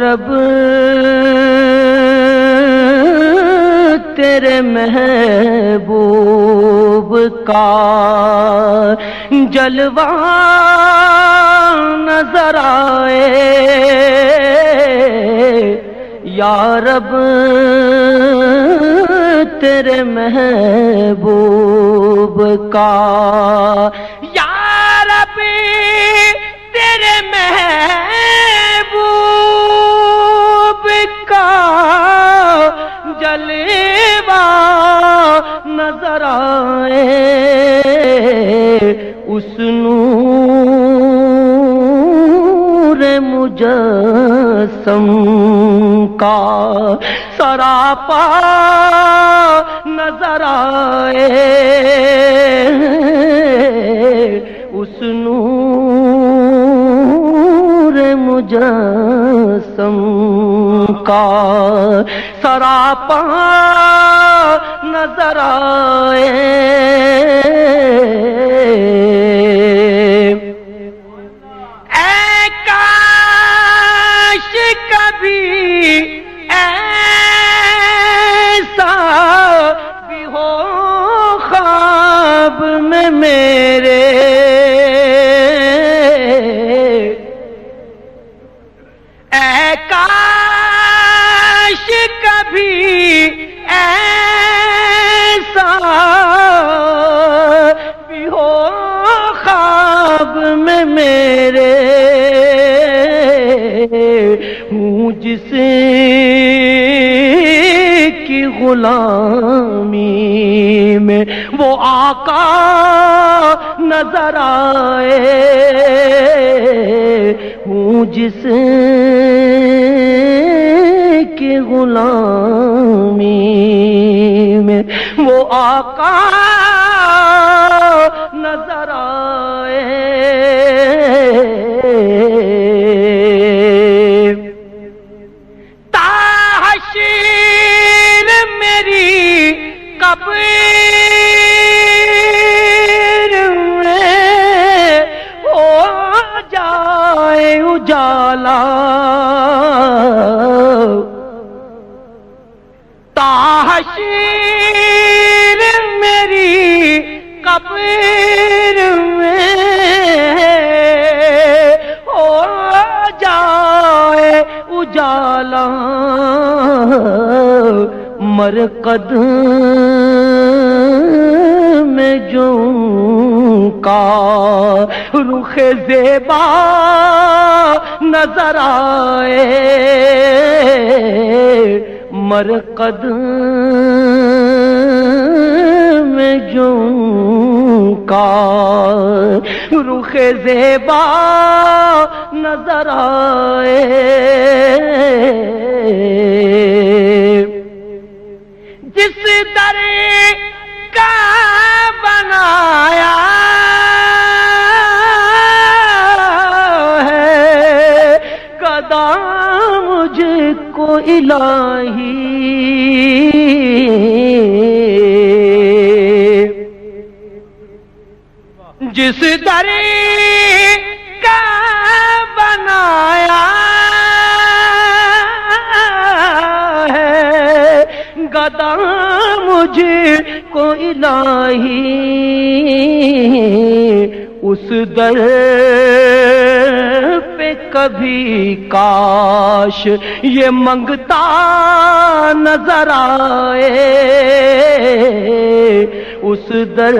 رب تیرے محبوب کا جلوہ نظر آئے یا رب تیرے محبوب کا یا رب تیرے محبوب کا جلوہ نظر آئے اس نور مجسم کا سراپا نظر آئے اس نور مجسم کا سراپا نظر آئے اے کاش کبھی ایسا بھی ہو خواب میں میرے اے کاش کبھی ایسا بھی ہو خواب میں میرے ہوں جس کی غلامی میں وہ آقا نظر آئے ہوں جس کی غلامی میں وہ آقا نظر آئے تاحشر میری قبر میں ہو جائے اجالا تاحشر میری قبر میں ہو جائے اجالا مرقد میں جو کا رخ زیبا نظر آئے مرقد میں جو کا رخ زیبا نظر آئے جس در کا بنایا ہے گدا مجھ کو الہی جس در کا بنایا ہے گدا مجھ کو الہی اس در پہ کبھی کاش یہ منگتا نظر آئے اس در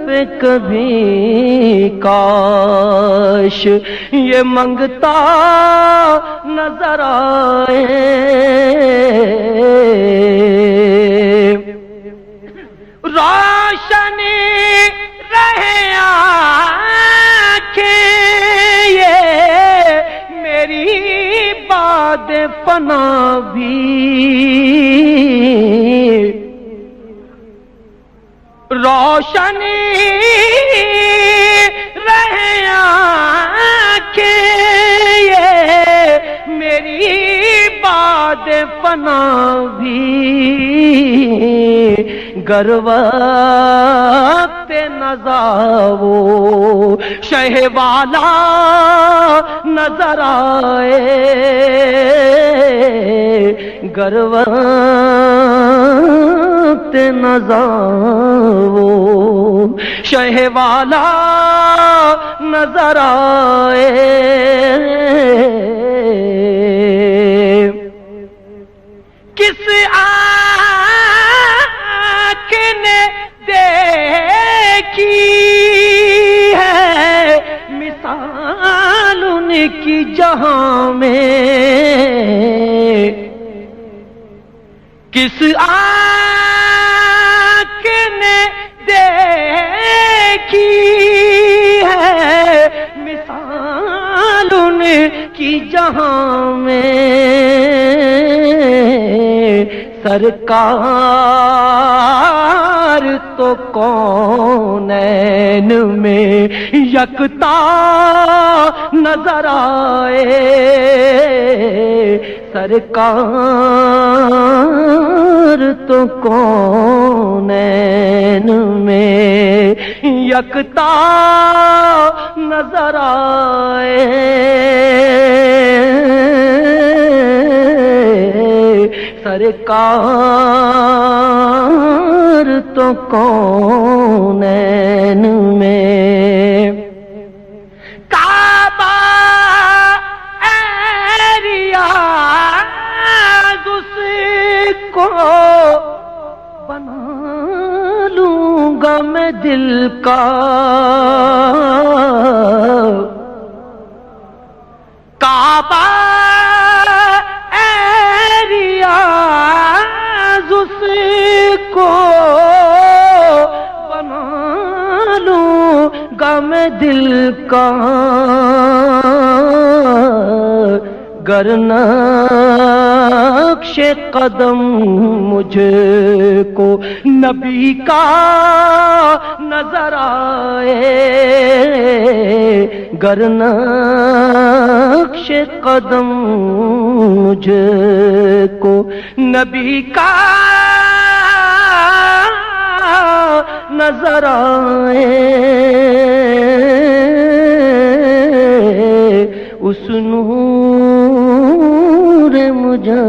پہ کبھی کاش یہ منگتا نظر آئے روشنی رہے آنکھیں یہ میری باد فنا بھی روشنی رہے آنکھیں یہ میری باد فنا بھی گر وقت نظر وہ شہ والا نظر آئے گر وقت نظر وہ شہ والا نظر آئے کس آنکھ نے دیکھی ہے مثال ان کی جہاں میں کس آنکھ نے دیکھی ہے مثال ان کی جہاں میں سرکار تو کونین میں یکتا نظر آئے سرکار تو کونین میں یکتا نظر آئے سرکار تو کونین میں کعبہ ریاض اس کو بنا لوں گا میں دل کا کعبہ اس کو بنا لوں گا میں دل کا گر نقش قدم مجھ کو نبی کا نظر آئے گر نقش قدم مجھ کو نبی کا نظر آئے اس نور مجھے